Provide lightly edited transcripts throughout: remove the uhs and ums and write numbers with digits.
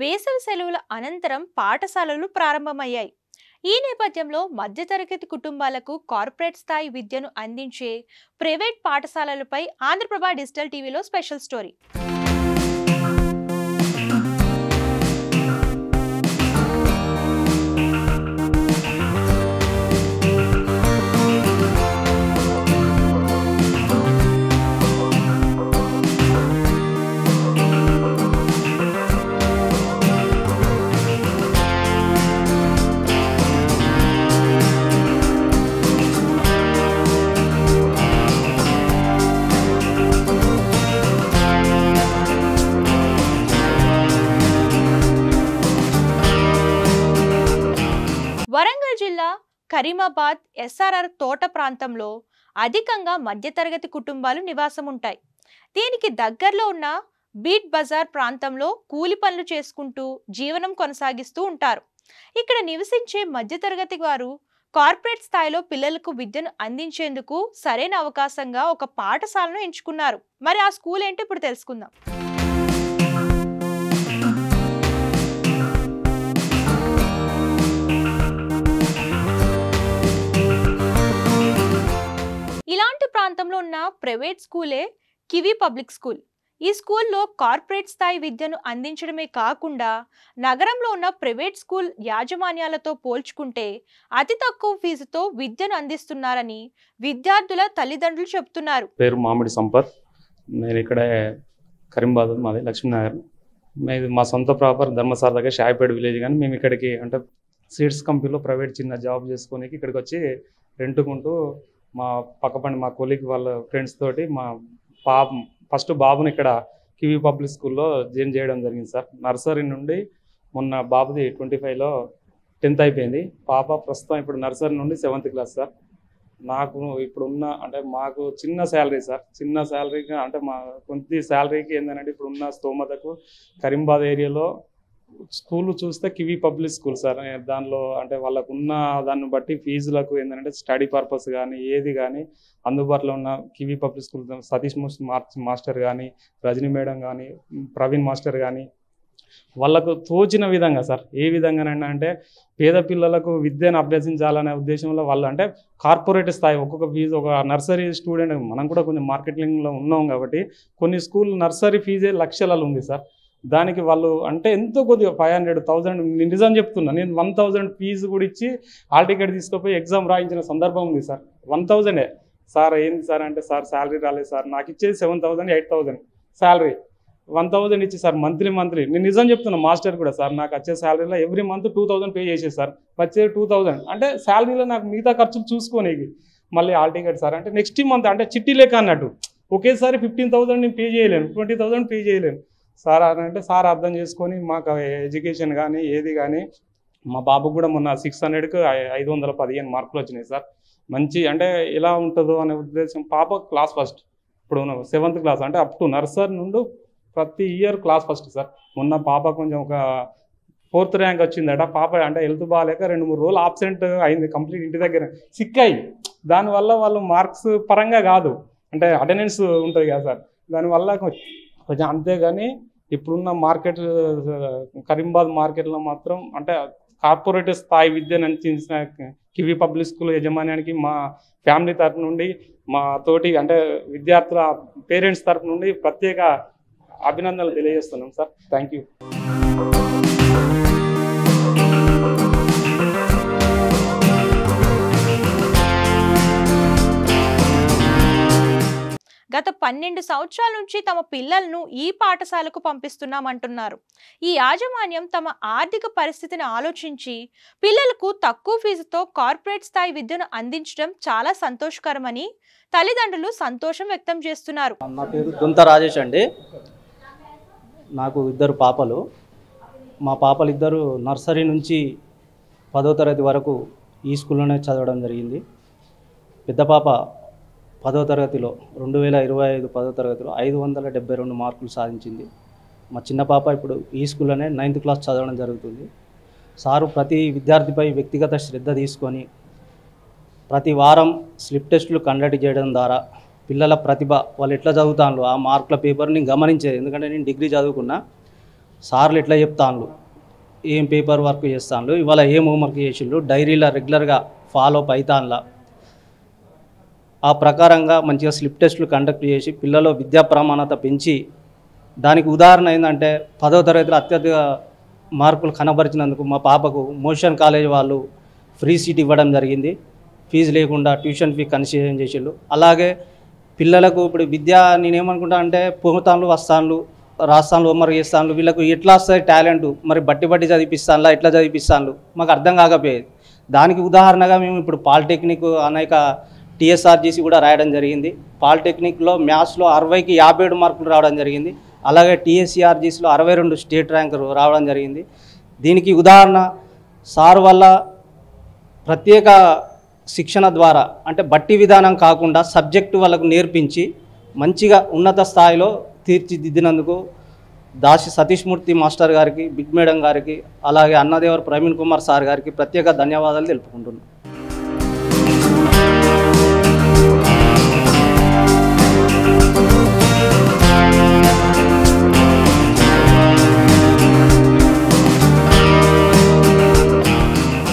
వేసవి సెలవుల అనంతరం పాఠశాలలు ప్రారంభమయ్యాయి. ఈ నేపథ్యంలో మధ్యతరగతి కుటుంబాలకు కార్పొరేట్ స్థాయి విద్యను అందించే ప్రైవేట్ పాఠశాలలపై ఆంధ్రప్రభ డిజిటల్ టీవీలో స్పెషల్ స్టోరీ. వరంగల్ జిల్లా కరీమాబాద్ ఎస్ఆర్ఆర్ తోట ప్రాంతంలో అధికంగా మధ్యతరగతి కుటుంబాలు నివాసం ఉంటాయి. దీనికి దగ్గరలో ఉన్న బీట్ బజార్ ప్రాంతంలో కూలి పనులు చేసుకుంటూ జీవనం కొనసాగిస్తూ ఉంటారు. ఇక్కడ నివసించే మధ్యతరగతి వారు కార్పొరేట్ స్థాయిలో పిల్లలకు విద్యను అందించేందుకు సరైన అవకాశంగా ఒక పాఠశాలను ఎంచుకున్నారు. మరి ఆ స్కూల్ ఏంటో ఇప్పుడు తెలుసుకుందాం. ఇలాంటి ప్రాంతంలో ఉన్న ప్రైవేట్ స్కూలే కివి పబ్లిక్ స్కూల్. ఈ స్కూల్లో కార్పొరేట్ స్థాయి విద్యను అందించడమే కాకుండా నగరంలో ఉన్న ప్రైవేట్ స్కూల్ యాజమాన్యాలతో పోల్చుకుంటే అతి తక్కువ ఫీజుతో విద్యను అందిస్తున్నారని విద్యార్థుల తల్లిదండ్రులు చెప్తున్నారు. పేరు మామిడి సంపత్. నేను ఇక్కడే కరీంబాద్, మాది లక్ష్మీనగర్. మా సొంత ప్రాపర్ ధర్మసార్ దగ్గర షాయిపేట విలేజ్. కానీ మేము ఇక్కడికి అంటే సీడ్స్ కంపెనీలో ప్రైవేట్ చిన్న జాబ్ చేసుకొని ఇక్కడికి వచ్చి రెంట్కుంటూ మా పక్కపండి మా కొలీగ్ వాళ్ళ ఫ్రెండ్స్ తోటి మా ఫస్ట్ బాబుని ఇక్కడ కివి పబ్లిక్ స్కూల్లో జాయిన్ చేయడం జరిగింది సార్. నర్సరీ నుండి మొన్న బాబుది 25లో 10th అయిపోయింది. పాప ప్రస్తుతం ఇప్పుడు నర్సరీ నుండి 7th క్లాస్ సార్. నాకు ఇప్పుడున్న అంటే మాకు చిన్న శాలరీ సార్. చిన్న శాలరీగా అంటే మా కొద్ది శాలరీకి ఏంటంటే ఇప్పుడున్న స్తోమతకు కరీంబాద్ ఏరియాలో స్కూల్ చూస్తే కివి పబ్లిక్ స్కూల్ సార్. దానిలో అంటే వాళ్ళకు ఉన్న దాన్ని బట్టి ఫీజులకు ఏంటంటే స్టడీ పర్పస్ కానీ ఏది కానీ అందుబాటులో ఉన్న kiwi public school Satish master కానీ, రజనీ మేడం కానీ, ప్రవీణ్ మాస్టర్ కానీ వాళ్ళకు తోచిన విధంగా సార్. ఏ విధంగానైనా అంటే పేద పిల్లలకు విద్యను అభ్యసించాలనే ఉద్దేశంలో వాళ్ళు అంటే కార్పొరేట్ స్థాయి ఒక్కొక్క ఫీజు ఒక నర్సరీ స్టూడెంట్ మనం కూడా కొంచెం మార్కెటింగ్లో ఉన్నాం కాబట్టి కొన్ని స్కూల్ నర్సరీ ఫీజే లక్షలలో ఉంది సార్. దానికి వాళ్ళు అంటే ఎంతో కొద్దిగా 500,000 నిజం చెప్తున్నా. నేను 1,000 ఫీజు కూడా ఇచ్చి హాల్ టికెట్ తీసుకుపోయి ఎగ్జామ్ రాయించిన సందర్భం ఉంది సార్. 1,000 సార్. ఏంది సార్ అంటే సార్ శాలరీ రాలేదు సార్, నాకు ఇచ్చేది 7,000 8,000 శాలరీ. 1,000 ఇచ్చి సార్ మంత్లీ నేను నిజం చెప్తున్నా. మాస్టర్ కూడా సార్ నాకు వచ్చే శాలరీలో ఎవ్రీ మంత్ 2,000 పే చేసేది సార్. వచ్చే 2,000 అంటే శాలరీలో నాకు మిగతా ఖర్చులు చూసుకోనేది. మళ్ళీ హాల్ టికెట్ సార్ అంటే నెక్స్ట్ మంత్ అంటే చిట్టి లెక్క అన్నట్టు ఒకేసారి 15,000 నేను పే చేయలేను, 20,000 పే చేయలేను సార్ అంటే సార్ అర్థం చేసుకొని మాకు ఎడ్యుకేషన్ కానీ ఏది కానీ మా బాబుకు కూడా మొన్న 600కు 515 మార్కులు వచ్చినాయి సార్. మంచి అంటే ఎలా ఉంటుందో అనే ఉద్దేశం. పాప క్లాస్ ఫస్ట్, ఇప్పుడు 7th క్లాస్ అంటే అప్ టు నర్సరీ నుండి ప్రతి ఇయర్ క్లాస్ ఫస్ట్ సార్. మొన్న పాప కొంచెం ఒక 4th ర్యాంక్ వచ్చిందట. పాప అంటే హెల్త్ బాగాలేక 2-3 రోజులు ఆబ్సెంట్ అయింది కంప్లీట్ ఇంటి దగ్గర సిక్కాయి. దానివల్ల వాళ్ళు మార్క్స్ పరంగా కాదు అంటే అటెండెన్స్ ఉంటుంది కదా సార్, దానివల్ల కొంచెం అంతేగాని ఇప్పుడున్న మార్కెట్ కరీంబాద్ మార్కెట్లో మాత్రం అంటే కార్పొరేట్ స్థాయి విద్యను అందించిన కివి పబ్లిక్ స్కూల్ యజమాన్యానికి మా ఫ్యామిలీ తరఫు నుండి మా తోటి అంటే విద్యార్థుల పేరెంట్స్ తరఫు నుండి ప్రత్యేక అభినందనలు తెలియజేస్తున్నాం సార్. Thank you. గత 12 సంవత్సరాల నుంచి తమ పిల్లలను ఈ పాఠశాలకు పంపిస్తున్నామంటున్నారు. ఈ యాజమాన్యం తమ ఆర్థిక పరిస్థితిని ఆలోచించి పిల్లలకు తక్కువ ఫీజుతో కార్పొరేట్ స్థాయి విద్యను అందించడం చాలా సంతోషకరమని తల్లిదండ్రులు సంతోషం వ్యక్తం చేస్తున్నారు. నా పేరు దొంత రాజేష్ అండి. నాకు 2 పాపలు. మా పాపలు ఇద్దరు నర్సరీ నుంచి 10వ తరగతి వరకు ఈ స్కూల్లోనే చదవడం జరిగింది. పెద్ద పాప 10వ తరగతిలో 2025 10వ తరగతిలో 572 మార్కులు సాధించింది. మా చిన్న పాప ఇప్పుడు ఈ స్కూల్లోనే 9th క్లాస్ చదవడం జరుగుతుంది. సారు ప్రతి విద్యార్థిపై వ్యక్తిగత శ్రద్ధ తీసుకొని ప్రతి వారం స్లిప్ టెస్టులు కండక్ట్ చేయడం ద్వారా పిల్లల ప్రతిభ వాళ్ళు ఎట్లా చదువుతాను ఆ మార్కుల పేపర్ని గమనించేది. ఎందుకంటే నేను డిగ్రీ చదువుకున్నా. సార్లు ఎట్లా చెప్తాను, ఏం పేపర్ వర్క్ చేస్తాను, ఇవాళ ఏం హోంవర్క్ చేసిండ్రు, డైరీలో రెగ్యులర్గా ఫాలో అప్ అవుతానులా, ఆ ప్రకారంగా మంచిగా స్లిప్ టెస్టులు కండక్ట్ చేసి పిల్లల విద్యా ప్రమాణత పెంచి, దానికి ఉదాహరణ ఏంటంటే 10వ తరగతిలో అత్యధిక మార్కులు కనబరిచినందుకు మా పాపకు మోషన్ కాలేజ్ వాళ్ళు ఫ్రీ సీట్ ఇవ్వడం జరిగింది. ఫీజు లేకుండా ట్యూషన్ ఫీ కన్సెషన్ చేసిండ్రు. అలాగే పిల్లలకు ఇప్పుడు విద్య నేనేమనుకుంటా అంటే పోతాన్లు వస్తాన్లు రాస్తాన్లు హోంవర్క్ చేస్తాన్లు, వీళ్ళకు ఎట్లా వస్తుంది టాలెంట్, మరి బట్టి చదివిస్తానులా, ఎట్లా చదివిస్తాన్లు మాకు అర్థం కాకపోయేది. దానికి ఉదాహరణగా మేము ఇప్పుడు పాలిటెక్నిక్ అనేక టీఎస్ఆర్జీసీ కూడా రాయడం జరిగింది. పాలిటెక్నిక్లో మ్యాథ్స్లో 60కి 57 మార్కులు రావడం జరిగింది. అలాగే టీఎస్సీఆర్జీసీలో 62 స్టేట్ ర్యాంకర్ రావడం జరిగింది. దీనికి ఉదాహరణ సార్ వల్ల ప్రత్యేక శిక్షణ ద్వారా, అంటే బట్టి విధానం కాకుండా సబ్జెక్టు వాళ్ళకు నేర్పించి మంచిగా ఉన్నత స్థాయిలో తీర్చిదిద్దినందుకు దాసి సతీష్ మూర్తి మాస్టర్ గారికి, బిగ్ మేడం గారికి, అలాగే అన్నదేవర్ ప్రవీణ్ కుమార్ సార్ గారికి ప్రత్యేక ధన్యవాదాలు తెలుపుకుంటున్నాను.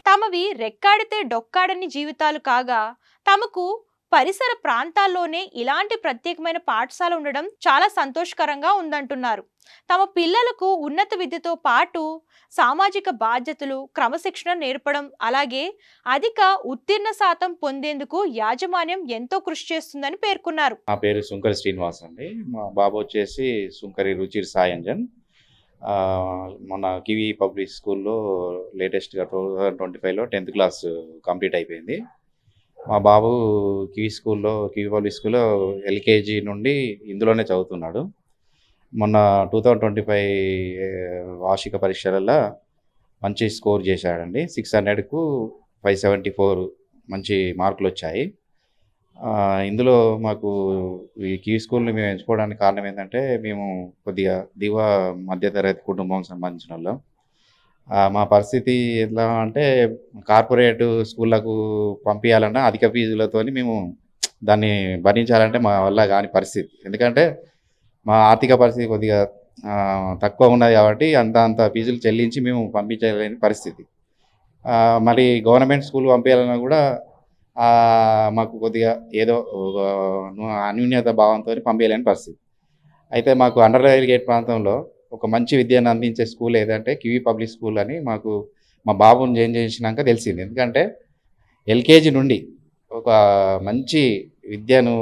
తమవి రెక్కాడితే డొక్కాడని జీవితాలు కాగా, తమకు పరిసర ప్రాంతాల్లోనే ఇలాంటి ప్రత్యేకమైన పాఠశాల ఉండడం చాలా సంతోషకరంగా ఉందంటున్నారు. తమ పిల్లలకు ఉన్నత విద్యతో పాటు సామాజిక బాధ్యతలు, క్రమశిక్షణ నేర్పడం, అలాగే అధిక ఉత్తీర్ణ శాతం పొందేందుకు యాజమాన్యం ఎంతో కృషి చేస్తుందని పేర్కొన్నారు. నా పేరు సుంకరి శ్రీనివాస్ అండి. మా బాబు వచ్చేసి సుంకరి రుచిర్ సాయంజన్. మన కివి పబ్లిక్ స్కూల్లో లేటెస్ట్గా 2025లో 10th క్లాస్ కంప్లీట్ అయిపోయింది. మా బాబు కివి పబ్లిక్ స్కూల్లో ఎల్కేజీ నుండి ఇందులోనే చదువుతున్నాడు. మొన్న 2025 వార్షిక పరీక్షలలో మంచి స్కోర్ చేశాడండి. 600కు 574 మంచి మార్కులు వచ్చాయి. ఇందులో మాకు ఈ కివి స్కూల్ని మేము ఎంచుకోవడానికి కారణం ఏంటంటే, మేము కొద్దిగా దిగువ మధ్యతరగతి కుటుంబం సంబంధించిన వాళ్ళం. మా పరిస్థితి ఎట్లా అంటే, కార్పొరేట్ స్కూళ్ళకు పంపించాలన్నా అధిక ఫీజులతో మేము దాన్ని భరించాలంటే మా వల్ల కాని పరిస్థితి. ఎందుకంటే మా ఆర్థిక పరిస్థితి కొద్దిగా తక్కువ ఉన్నది కాబట్టి అంత ఫీజులు చెల్లించి మేము పంపించలేని పరిస్థితి. మరి గవర్నమెంట్ స్కూల్ పంపించాలన్నా కూడా మాకు కొద్దిగా ఏదో అన్యూన్యత భావంతో పంపించలేని పరిస్థితి. అయితే మాకు అండర్ రైల్గేట్ ప్రాంతంలో ఒక మంచి విద్యను అందించే స్కూల్ ఏదంటే కివి పబ్లిక్ స్కూల్ అని మాకు మా బాబుని జాయిన్ చేసినాక తెలిసింది. ఎందుకంటే ఎల్కేజీ నుండి ఒక మంచి విద్యను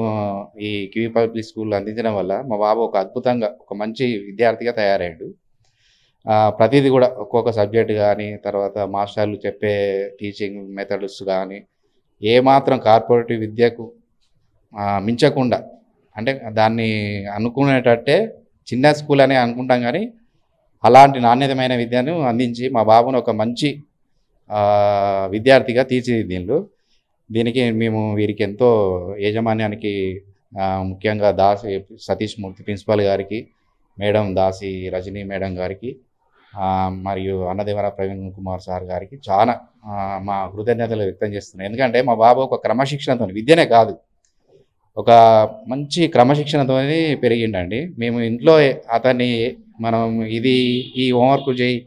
ఈ కివి పబ్లిక్ స్కూల్ అందించడం వల్ల మా బాబు ఒక అద్భుతంగా ఒక మంచి విద్యార్థిగా తయారయ్యాడు. ప్రతిదీ కూడా ఒక్కొక్క సబ్జెక్ట్ కానీ, తర్వాత మాస్టర్లు చెప్పే టీచింగ్ మెథడ్స్ కానీ ఏమాత్రం కార్పొరేటివ్ విద్యకు మించకుండా, అంటే దాన్ని అనుకునేటట్టే చిన్న స్కూల్ అని అనుకుంటాం కానీ అలాంటి నాణ్యతమైన విద్యను అందించి మా బాబును ఒక మంచి విద్యార్థిగా తీర్చిదిద్దిండ్రు. దీనికి మేము వీరికి ఎంతో యాజమాన్యానికి, ముఖ్యంగా దాసి సతీష్ మూర్తి ప్రిన్సిపాల్ గారికి, మేడం దాసి రజనీ మేడం గారికి, మరియు అన్నదేవర ప్రవీణ్ కుమార్ సార్ గారికి చాలా మా కృతజ్ఞతలు వ్యక్తం చేస్తున్నాం. ఎందుకంటే మా బాబు ఒక క్రమశిక్షణతో, విద్యనే కాదు ఒక మంచి క్రమశిక్షణతో పెరిగిండండి. మేము ఇంట్లో అతన్ని మనం ఈ హోంవర్క్ చేయి,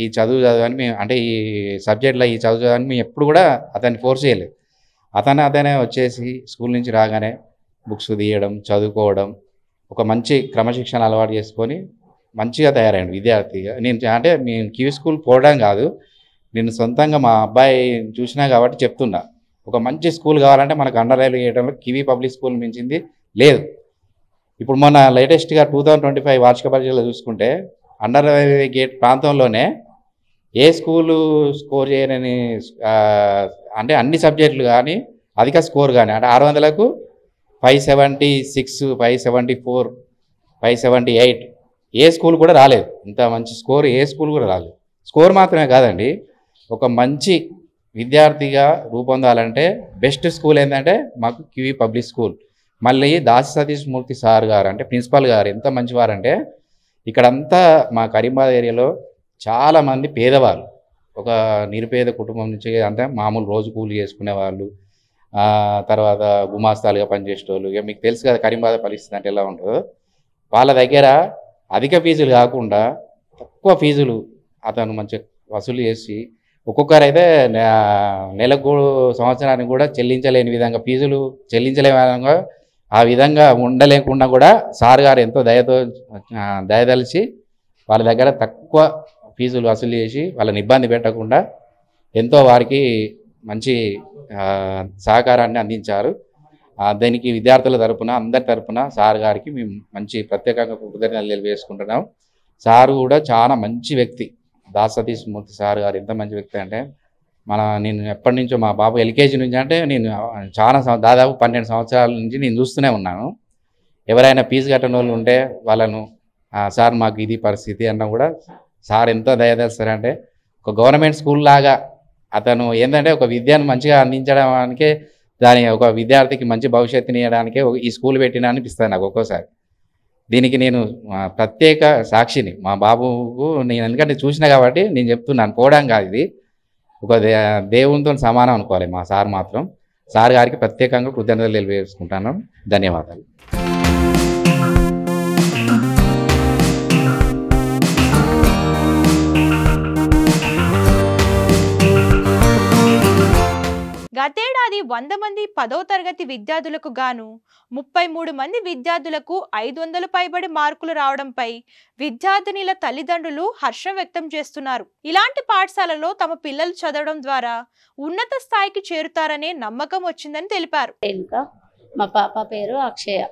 ఈ చదువు అని మేము, అంటే ఈ సబ్జెక్ట్లో ఈ చదువు అని మేము ఎప్పుడు కూడా అతన్ని ఫోర్స్ చేయలేదు. అతనే వచ్చేసి స్కూల్ నుంచి రాగానే బుక్స్ తీయడం, చదువుకోవడం, ఒక మంచి క్రమశిక్షణ అలవాటు చేసుకొని మంచిగా తయారయ్యాడు విద్యార్థిగా. మేము కివి స్కూల్ పోవడం కాదు, నేను సొంతంగా మా అబ్బాయి చూసినా కాబట్టి చెప్తున్నా. ఒక మంచి స్కూల్ కావాలంటే మనకు అండర్ రైల్వే చేయడంలో కివి పబ్లిక్ స్కూల్ మించింది లేదు. ఇప్పుడు మొన్న లేటెస్ట్గా 2025 వార్షిక పరీక్షలో చూసుకుంటే అండర్ రైల్వే గేట్ ప్రాంతంలోనే ఏ స్కూలు స్కోర్ చేయని, అంటే అన్ని సబ్జెక్టులు కానీ అధిక స్కోర్ కానీ, అంటే 600కు 576, 574, 578 ఏ స్కూల్ కూడా రాలేదు. ఇంత మంచి స్కోర్ ఏ స్కూల్ కూడా రాలేదు. స్కోర్ మాత్రమే కాదండి, ఒక మంచి విద్యార్థిగా రూపొందాలంటే బెస్ట్ స్కూల్ ఏంటంటే మాకు కివి పబ్లిక్ స్కూల్. మళ్ళీ దాసి సతీష్ మూర్తి సార్ గారు అంటే ప్రిన్సిపాల్ గారు ఎంత మంచివారంటే, ఇక్కడంతా మా కరీంబాద్ ఏరియాలో చాలామంది పేదవాళ్ళు, ఒక నిరుపేద కుటుంబం నుంచి, అంటే మామూలు రోజు కూలి చేసుకునే వాళ్ళు, తర్వాత గుమాస్తాలుగా పనిచేసే వాళ్ళు, ఇక మీకు తెలుసు కదా కరీంబాద్ పరిస్థితి అంటే ఎలా ఉంటుందో. వాళ్ళ దగ్గర అధిక ఫీజులు కాకుండా తక్కువ ఫీజులు అతను మంచిగా వసూలు చేసి ఒక్కొక్కరైతే నెలకు సంవత్సరానికి కూడా చెల్లించలేని విధంగా ఫీజులు చెల్లించలేని విధంగా ఆ విధంగా ఉండలేకుండా కూడా సార్ గారు ఎంతో దయదలిచి వాళ్ళ దగ్గర తక్కువ ఫీజులు వసూలు చేసి వాళ్ళని ఇబ్బంది పెట్టకుండా ఎంతో వారికి మంచి సహకారాన్ని అందించారు. దానికి విద్యార్థుల తరపున అందరి తరపున సార్ గారికి మేము మంచి ప్రత్యేకంగా కృతజ్ఞతలు తెలియజేసుకుంటున్నాం. సారు కూడా చాలా మంచి వ్యక్తి. దాస్ సతీష్ మూర్తి సార్ గారు ఎంత మంచి వ్యక్తి అంటే నేను ఎప్పటి నుంచో మా బాబు ఎల్కేజీ నుంచి అంటే నేను చాలా దాదాపు 12 సంవత్సరాల నుంచి నేను చూస్తూనే ఉన్నాను. ఎవరైనా ఫీజు కట్టని వాళ్ళు ఉంటే వాళ్ళను సార్ మాకు ఇది పరిస్థితి అన్నా కూడా సార్ ఎంత దయచేస్తారంటే ఒక గవర్నమెంట్ స్కూల్ లాగా అతను ఏంటంటే ఒక విద్యను మంచిగా అందించడానికే దాని ఒక విద్యార్థికి మంచి భవిష్యత్తుని ఇవ్వడానికే ఈ స్కూల్ పెట్టినా అనిపిస్తుంది నాకు ఒక్కోసారి. దీనికి నేను ప్రత్యేక సాక్షిని మా బాబుకు నేను ఎందుకంటే చూసిన కాబట్టి నేను చెప్తున్నాను, పోవడం కాదు, ఇది ఒక దేవునితో సమానం అనుకోవాలి మా సార్ మాత్రం. సార్ గారికి ప్రత్యేకంగా కృతజ్ఞతలు తెలియజేసుకుంటాను. ధన్యవాదాలు. గతేడాది 100 మంది 10వ తరగతి విద్యార్థులకు గాను 33 మంది విద్యార్థులకు 500 పైబడి మార్కులు రావడంపై విద్యార్థినుల తల్లిదండ్రులు హర్షం వ్యక్తం చేస్తున్నారు. ఇలాంటి పాఠశాలలో తమ పిల్లలు చదవడం ద్వారా ఉన్నత స్థాయికి చేరుతారనే నమ్మకం వచ్చిందని తెలిపారు. మా పాప పేరు అక్షయ.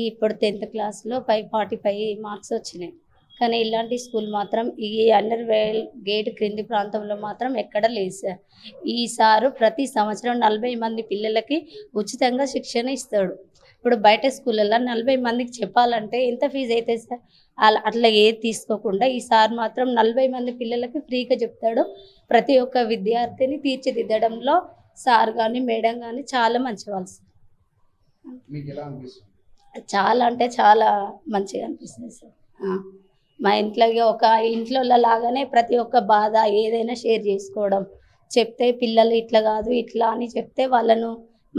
ఇప్పుడు 10th క్లాస్లో 545 మార్క్స్ వచ్చినాయి. కానీ ఇలాంటి స్కూల్ మాత్రం ఈ అండర్వేల్ గేట్ క్రింది ప్రాంతంలో మాత్రం ఎక్కడ లేదు సార్. ఈ సారు ప్రతి సంవత్సరం 40 మంది పిల్లలకి ఉచితంగా శిక్షణ ఇస్తాడు. ఇప్పుడు బయట స్కూళ్ళల్లో 40 మందికి చెప్పాలంటే ఎంత ఫీజు అవుతుంది సార్? అట్లా ఏది తీసుకోకుండా ఈ సార్ మాత్రం 40 మంది పిల్లలకి ఫ్రీగా చెప్తాడు. ప్రతి ఒక్క విద్యార్థిని తీర్చిదిద్దడంలో సార్ కానీ మేడం కానీ చాలా మంచివాళ్ళు సార్. చాలా అంటే చాలా మంచిగా అనిపిస్తుంది సార్. మా ఇంట్లోకి ఒక ఇంట్లో లాగానే ప్రతి ఒక్క బాధ ఏదైనా షేర్ చేసుకోవడం, చెప్తే పిల్లలు ఇట్లా కాదు ఇట్లా అని చెప్తే వాళ్ళను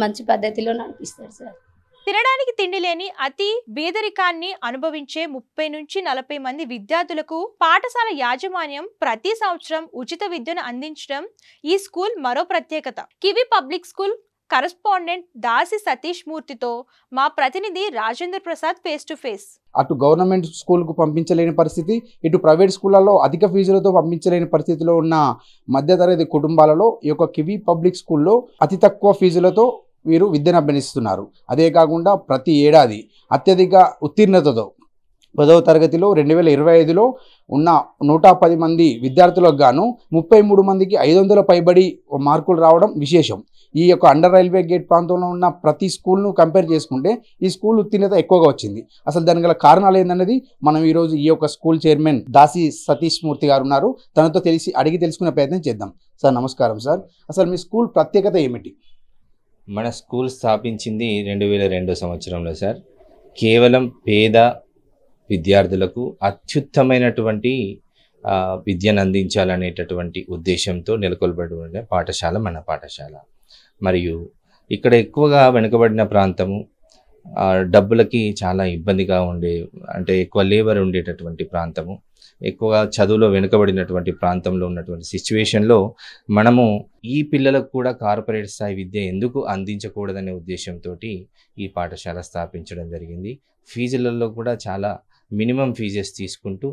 మంచి పద్ధతిలో నడిపిస్తారు సార్. తినడానికి తిండి లేని అతి బీదరికాన్ని అనుభవించే 30 నుంచి 40 మంది విద్యార్థులకు పాఠశాల యాజమాన్యం ప్రతి సంవత్సరం ఉచిత విద్యను అందించడం ఈ స్కూల్ మరో ప్రత్యేకత. కివి పబ్లిక్ స్కూల్ కరెస్పాండెంట్ దాసి సతీష్ మూర్తితో మా ప్రతినిధి Rajendra Prasad face to face. అటు గవర్నమెంట్ స్కూల్కు పంపించలేని పరిస్థితి, ఇటు ప్రైవేట్ స్కూళ్ళలో అధిక ఫీజులతో పంపించలేని పరిస్థితిలో ఉన్న మధ్యతరగతి కుటుంబాలలో ఈ యొక్క కివి పబ్లిక్ స్కూల్లో అతి తక్కువ ఫీజులతో వీరు విద్యను అభ్యసిస్తున్నారు. అదే కాకుండా ప్రతి ఏడాది అత్యధిక ఉత్తీర్ణతతో 10వ తరగతిలో 2025లో ఉన్న 110 మంది విద్యార్థులకు గాను 33 మందికి 500 పైబడి మార్కులు రావడం విశేషం. ఈ యొక్క అండర్ రైల్వే గేట్ ప్రాంతంలో ఉన్న ప్రతి స్కూల్ను కంపేర్ చేసుకుంటే ఈ స్కూల్ ఉత్తీర్ణత ఎక్కువగా వచ్చింది. అసలు దానికి గల కారణాలు ఏందన్నది మనం ఈరోజు ఈ యొక్క స్కూల్ చైర్మన్ దాసి సతీష్ మూర్తి గారు ఉన్నారు, తనతో అడిగి తెలుసుకునే ప్రయత్నం చేద్దాం. సార్ నమస్కారం సార్. అసలు మీ స్కూల్ ప్రత్యేకత ఏమిటి? మన స్కూల్ స్థాపించింది 2002 సంవత్సరంలో సార్. కేవలం పేద విద్యార్థులకు అత్యుత్తమైనటువంటి విద్యను అందించాలనేటటువంటి ఉద్దేశంతో నెలకొల్పబడిన పాఠశాల మన పాఠశాల. మరియు ఇక్కడ ఎక్కువగా వెనుకబడిన ప్రాంతము, డబ్బులకి చాలా ఇబ్బందిగా ఉండే, అంటే ఎక్కువ లేబర్ ఉండేటటువంటి ప్రాంతము, ఎక్కువగా చదువులో వెనుకబడినటువంటి ప్రాంతంలో ఉన్నటువంటి సిచ్యువేషన్లో మనము ఈ పిల్లలకు కూడా కార్పొరేట్ స్థాయి విద్య ఎందుకు అందించకూడదనే ఉద్దేశంతో ఈ పాఠశాల స్థాపించడం జరిగింది. ఫీజులలో కూడా చాలా మినిమం ఫీజెస్ తీసుకుంటూ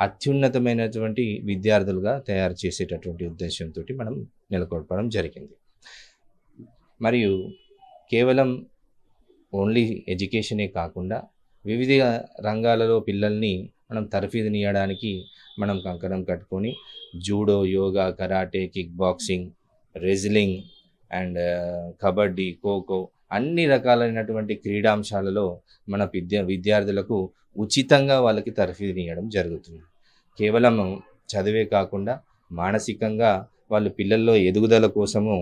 అత్యున్నతమైనటువంటి విద్యార్థులుగా తయారు చేసేటటువంటి ఉద్దేశంతో మనం నెలకొల్పడం జరిగింది. మరియు కేవలం ఓన్లీ ఎడ్యుకేషనే కాకుండా వివిధ రంగాలలో పిల్లల్ని మనం తరఫీదునియడానికి మనం కంకణం కట్టుకొని judo, yoga, karate, kick boxing, wrestling and kabaddi, kho kho అన్ని రకాలైనటువంటి క్రీడాంశాలలో మన విద్యార్థులకు ఉచితంగా వాళ్ళకి తరఫీదునియడం జరుగుతుంది. కేవలం చదివే కాకుండా మానసికంగా వాళ్ళు పిల్లల్లో ఎదుగుదల కోసము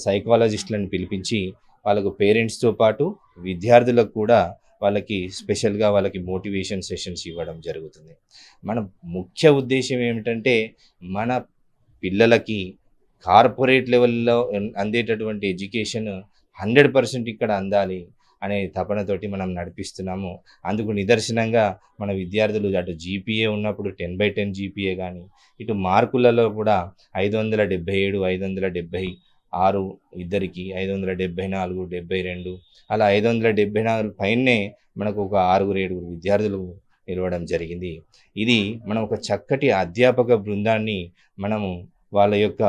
సైకాలజిస్టులను పిలిపించి వాళ్ళకు పేరెంట్స్తో పాటు విద్యార్థులకు కూడా వాళ్ళకి స్పెషల్గా వాళ్ళకి మోటివేషన్ సెషన్స్ ఇవ్వడం జరుగుతుంది. మన ముఖ్య ఉద్దేశం ఏమిటంటే మన పిల్లలకి కార్పొరేట్ లెవెల్లో అందేటటువంటి ఎడ్యుకేషన్ 100% ఇక్కడ అందాలి అనే తపనతోటి మనం నడిపిస్తున్నాము. అందుకు నిదర్శనంగా మన విద్యార్థులు అటు జీపీఏ ఉన్నప్పుడు 10/10 జీపీఏ కానీ, ఇటు మార్కులలో కూడా 577, 576 ఇద్దరికి, 574, 72 అలా 574 పైనే మనకు ఒక 6-7 విద్యార్థులు నిలవడం జరిగింది. ఇది మనం ఒక చక్కటి అధ్యాపక బృందాన్ని మనము వాళ్ళ యొక్క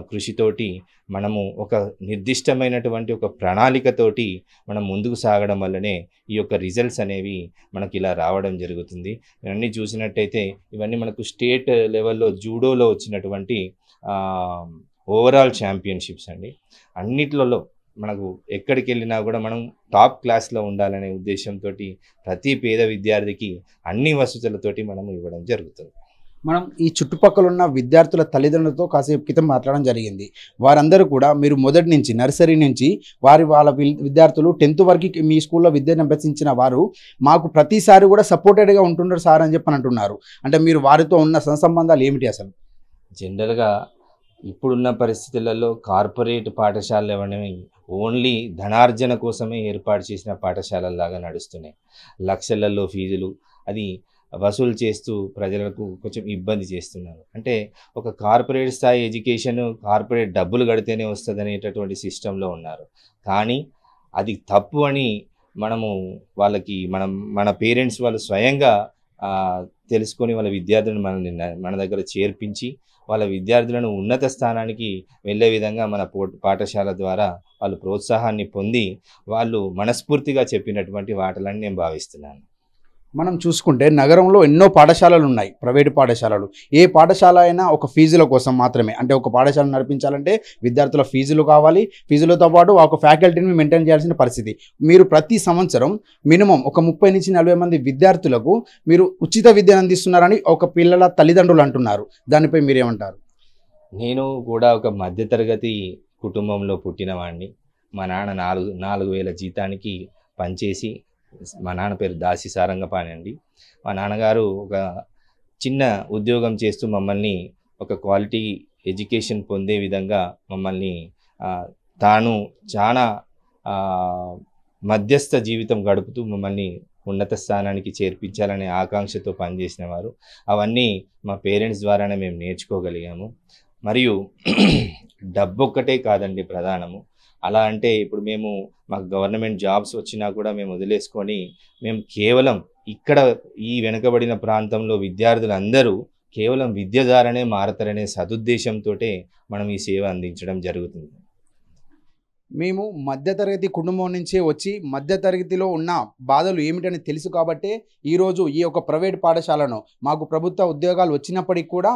కృషితోటి మనము ఒక నిర్దిష్టమైనటువంటి ఒక ప్రణాళికతోటి మనం ముందుకు సాగడం వల్లనే ఈ యొక్క రిజల్ట్స్ అనేవి మనకి ఇలా రావడం జరుగుతుంది. ఇవన్నీ చూసినట్టయితే ఇవన్నీ మనకు స్టేట్ లెవెల్లో జూడోలో వచ్చినటువంటి ఓవరాల్ ఛాంపియన్షిప్స్ అండి. అన్నిట్లలో మనకు ఎక్కడికి వెళ్ళినా కూడా మనం టాప్ క్లాస్లో ఉండాలనే ఉద్దేశంతో ప్రతి పేద విద్యార్థికి అన్ని వసతులతోటి మనం ఇవ్వడం జరుగుతుంది. మనం ఈ చుట్టుపక్కల ఉన్న విద్యార్థుల తల్లిదండ్రులతో కాసేపు క్రితం మాట్లాడడం జరిగింది. వారందరూ కూడా మీరు మొదటి నుంచి నర్సరీ నుంచి వాళ్ళ విద్యార్థులు 10th వరకు మీ స్కూల్లో విద్యను అభ్యసించిన వారు మాకు ప్రతిసారి కూడా సపోర్టెడ్గా ఉంటున్నారు సార్ అని చెప్పని అంటున్నారు. అంటే మీరు వారితో ఉన్న సత్సంబంధాలు ఏమిటి అసలు? జనరల్గా ఇప్పుడున్న పరిస్థితులలో కార్పొరేట్ పాఠశాలలు అనేవి ఓన్లీ ధనార్జన కోసమే ఏర్పాటు చేసిన పాఠశాలలాగా నడుస్తున్నాయి. లక్షలలో ఫీజులు అది వసూలు చేస్తూ ప్రజలకు కొంచెం ఇబ్బంది చేస్తున్నారు. అంటే ఒక కార్పొరేట్ స్థాయి ఎడ్యుకేషన్ కార్పొరేట్ డబ్బులు కడితేనే వస్తుంది అనేటటువంటి సిస్టంలో ఉన్నారు. కానీ అది తప్పు అని వాళ్ళకి మన పేరెంట్స్ వాళ్ళు స్వయంగా తెలుసుకొని వాళ్ళ విద్యార్థులను మన దగ్గర చేర్పించి వాళ్ళ విద్యార్థులను ఉన్నత స్థానానికి వెళ్ళే విధంగా మన పాఠశాల ద్వారా వాళ్ళు ప్రోత్సాహాన్ని పొంది వాళ్ళు మనస్ఫూర్తిగా చెప్పినటువంటి వాటలని నేను భావిస్తున్నాను. మనం చూసుకుంటే నగరంలో ఎన్నో పాఠశాలలు ఉన్నాయి, ప్రైవేటు పాఠశాలలు. ఏ పాఠశాల అయినా ఒక ఫీజుల కోసం మాత్రమే. అంటే ఒక పాఠశాల నడిపించాలంటే విద్యార్థుల ఫీజులు కావాలి, ఫీజులతో పాటు ఒక ఫ్యాకల్టీని మెయింటైన్ చేయాల్సిన పరిస్థితి. మీరు ప్రతి సంవత్సరం మినిమం ఒక 30 నుంచి 40 మంది విద్యార్థులకు మీరు ఉచిత విద్యను అందిస్తున్నారని ఒక పిల్లల తల్లిదండ్రులు అంటున్నారు. దానిపై మీరేమంటారు? నేను కూడా ఒక మధ్యతరగతి కుటుంబంలో పుట్టినవాడిని. మా నాన్న 4,000 జీతానికి పనిచేసి, మా నాన్న పేరు దాసి సారంగపాణి అండి. మా నాన్నగారు ఒక చిన్న ఉద్యోగం చేస్తూ మమ్మల్ని ఒక క్వాలిటీ ఎడ్యుకేషన్ పొందే విధంగా మమ్మల్ని తాను చాలా మధ్యస్థ జీవితం గడుపుతూ మమ్మల్ని ఉన్నత స్థానానికి చేర్పించాలనే ఆకాంక్షతో పనిచేసిన వారు. అవన్నీ మా పేరెంట్స్ ద్వారానే మేము నేర్చుకోగలిగాము. మరియు డబ్బు ఒక్కటే కాదండి ప్రధానము. అలా అంటే ఇప్పుడు మాకు గవర్నమెంట్ జాబ్స్ వచ్చినా కూడా మేము వదిలేసుకొని మేము కేవలం ఇక్కడ ఈ వెనుకబడిన ప్రాంతంలో విద్యార్థులందరూ కేవలం విద్య ద్వారానే మారతారనే సదుద్దేశంతో మనం ఈ సేవ అందించడం జరుగుతుంది. మేము మధ్యతరగతి కుటుంబం నుంచే వచ్చి మధ్యతరగతిలో ఉన్న బాధలు ఏమిటని తెలుసు కాబట్టే ఈరోజు ఈ యొక్క ప్రైవేట్ పాఠశాలను మాకు ప్రభుత్వ ఉద్యోగాలు వచ్చినప్పటికీ కూడా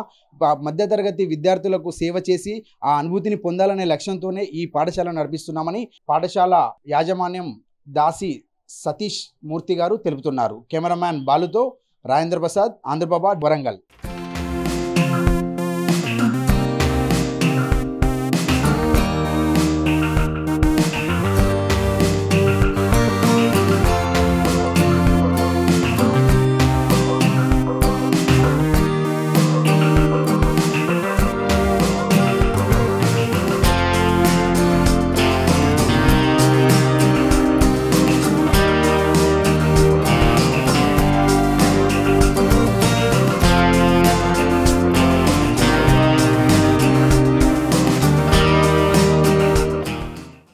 మధ్యతరగతి విద్యార్థులకు సేవ చేసి ఆ అనుభూతిని పొందాలనే లక్ష్యంతోనే ఈ పాఠశాలను నడిపిస్తున్నామని పాఠశాల యాజమాన్యం దాసి సతీష్ మూర్తి గారు తెలుపుతున్నారు. కెమెరామ్యాన్ బాలుతో రాజేంద్ర ప్రసాద్, ఆంధ్రప్రభ, వరంగల్.